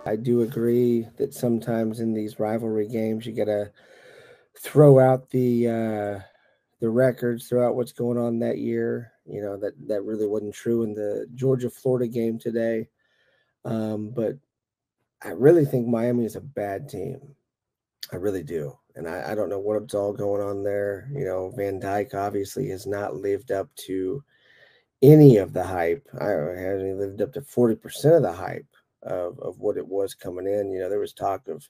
I do agree that sometimes in these rivalry games you got to throw out the records, throw out what's going on that year. That really wasn't true in the Georgia Florida game today. But I really think Miami is a bad team. I really do. And I don't know what's all going on there. Van Dyke obviously has not lived up to any of the hype. I haven't lived up to 40% of the hype of what it was coming in. There was talk of,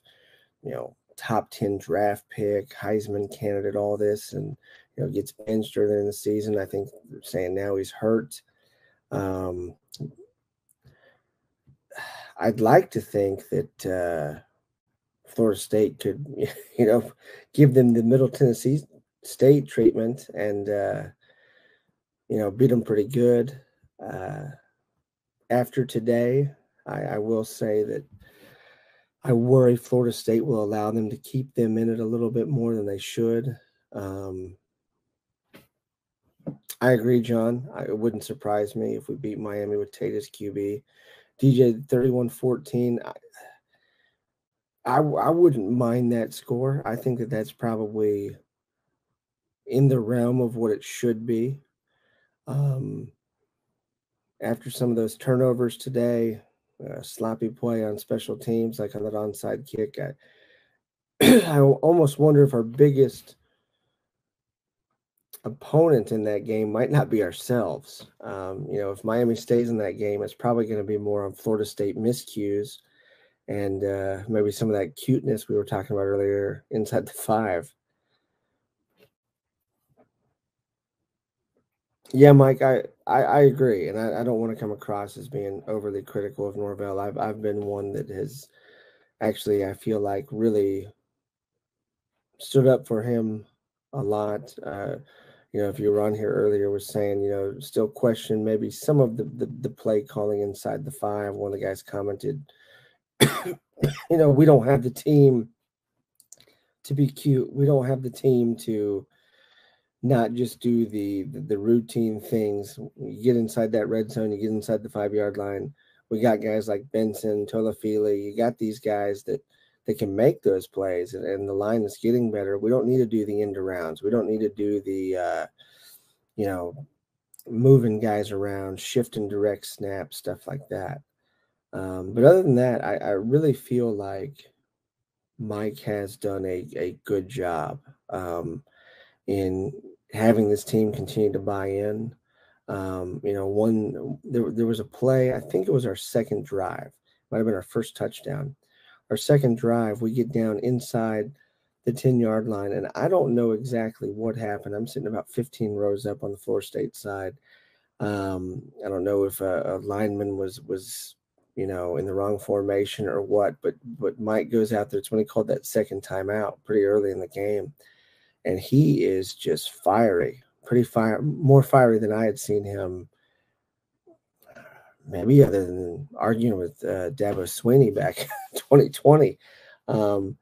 top 10 draft pick, Heisman candidate, all this, and, gets benched early in the season. I think they're saying now he's hurt. I'd like to think that Florida State could, give them the Middle Tennessee State treatment and, beat them pretty good. After today, I will say that I worry Florida State will allow them to keep them in it a little bit more than they should. I agree, John. It wouldn't surprise me if we beat Miami with Tate as QB. DJ 31-14. I wouldn't mind that score. I think that that's probably in the realm of what it should be. After some of those turnovers today, sloppy play on special teams, like on that onside kick, I almost wonder if our biggest opponent in that game might not be ourselves. If Miami stays in that game, it's probably going to be more on Florida State miscues and maybe some of that cuteness we were talking about earlier inside the 5. Yeah, Mike, I agree, and I don't want to come across as being overly critical of Norvell. I've been one that has actually, I feel like, really stood up for him a lot. If you were on here earlier, was saying, still question maybe some of the play calling inside the 5. One of the guys commented, we don't have the team to be cute. We don't have the team to not just do the routine things. You get inside that red zone, you get inside the 5-yard line. We got guys like Benson, Tolafili. You got these guys that can make those plays, and the line is getting better. We don't need to do the end arounds. We don't need to do the, moving guys around, shifting direct snaps, stuff like that. But other than that, I really feel like Mike has done a good job in having this team continue to buy in. There was a play, I think it was our second drive, might have been our first touchdown. Our second drive, we get down inside the 10-yard line, and I don't know exactly what happened. I'm sitting about 15 rows up on the Florida State side. I don't know if a lineman was in the wrong formation or what, but Mike goes out there. It's when he called that second timeout pretty early in the game. And he is just fiery, more fiery than I had seen him, maybe other than arguing with Dabo Swinney back in 2020. And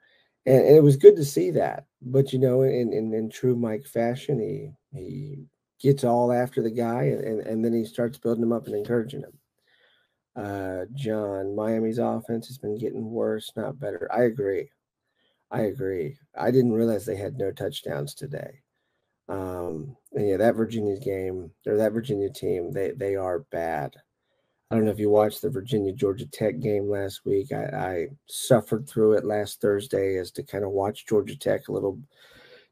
it was good to see that. But, in true Mike fashion, he gets all after the guy, and then he starts building him up and encouraging him. John, Miami's offense has been getting worse, not better. I agree. I didn't realize they had no touchdowns today. And that Virginia game, or that Virginia team, they are bad. I don't know if you watched the Virginia-Georgia Tech game last week. I suffered through it last Thursday as to kind of watch Georgia Tech a little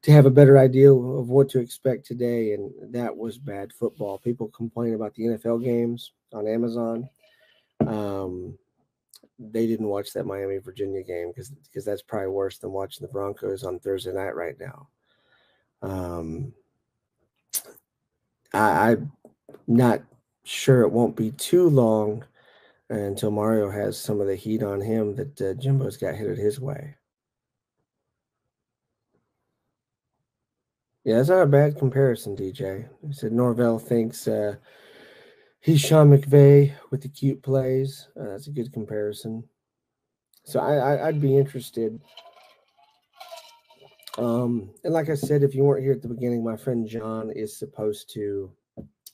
to have a better idea of what to expect today, and that was bad football. People complain about the NFL games on Amazon. They didn't watch that Miami-Virginia game because that's probably worse than watching the Broncos on Thursday night right now. I'm not sure it won't be too long until Mario has some of the heat on him that Jimbo's got headed his way. Yeah, that's not a bad comparison, DJ. He said Norvell thinks he's Sean McVay with the cute plays. That's a good comparison. So I'd be interested. And like I said, if you weren't here at the beginning, my friend John is supposed to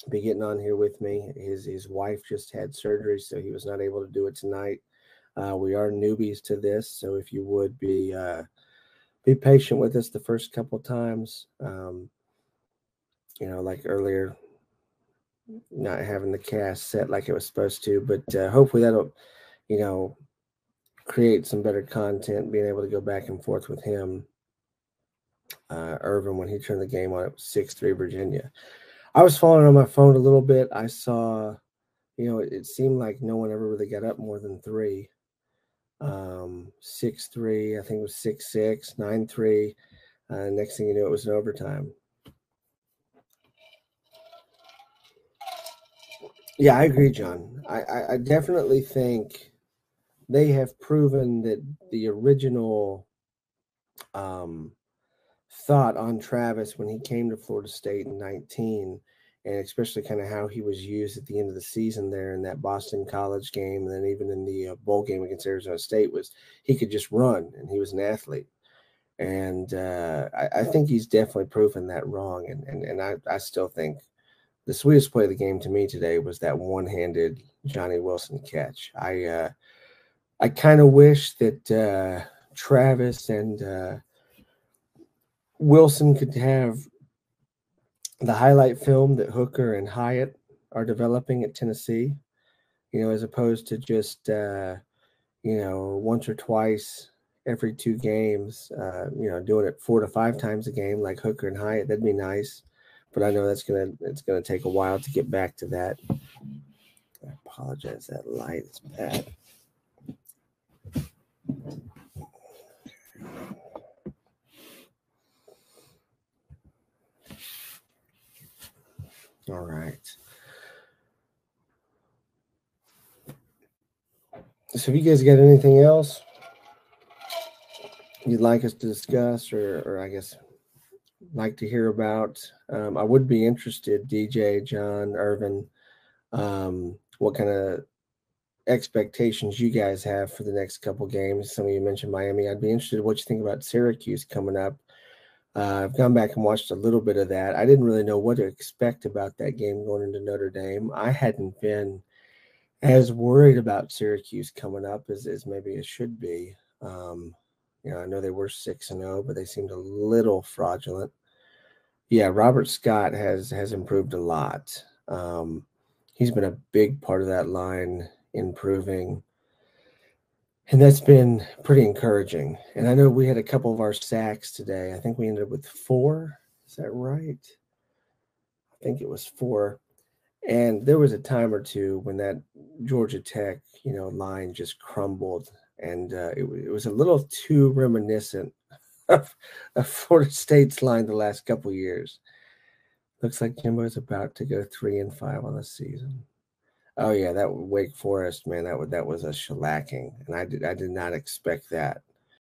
be getting on here with me. His wife just had surgery, so he was not able to do it tonight. We are newbies to this, so if you would be patient with us the first couple times. Like earlier, not having the cast set like it was supposed to, but hopefully that'll, you know, create some better content. Being able to go back and forth with him, Irvin, when he turned the game on, it was 6-3 Virginia. I was following on my phone a little bit. I saw, it seemed like no one ever really got up more than three. 6-3, I think it was 6-6, 9-3. Next thing you knew, it was an overtime. Yeah, I agree, John. I definitely think they have proven that the original thought on Travis when he came to Florida State in 19, and especially kind of how he was used at the end of the season there in that Boston College game, and then even in the bowl game against Arizona State, was he could just run, and he was an athlete. And I think he's definitely proven that wrong. And I still think the sweetest play of the game to me today was that one-handed Johnny Wilson catch. I kind of wish that Travis and Wilson could have the highlight film that Hooker and Hyatt are developing at Tennessee, as opposed to just, once or twice every 2 games, doing it 4 to 5 times a game like Hooker and Hyatt. That'd be nice. But I know it's gonna take a while to get back to that. I apologize, that light is bad. All right. So, have you guys got anything else you'd like us to discuss, or I guess like to hear about? I would be interested, DJ, John, Irvin, what kind of expectations you guys have for the next couple games. Some of you mentioned Miami. I'd be interested in what you think about Syracuse coming up. I've gone back and watched a little bit of that. I didn't really know what to expect about that game going into Notre Dame. I hadn't been as worried about Syracuse coming up as maybe it should be. I know they were 6-0, but they seemed a little fraudulent. Yeah, Robert Scott has improved a lot. He's been a big part of that line improving. And that's been pretty encouraging. And I know we had a couple of our sacks today. I think we ended up with 4. Is that right? I think it was 4. And there was a time or two when that Georgia Tech, line just crumbled. And it was a little too reminiscent of Florida State's line the last couple of years. Looks like Jimbo's about to go 3-5 on the season. Oh yeah, that Wake Forest, man, that was a shellacking, and I did not expect that.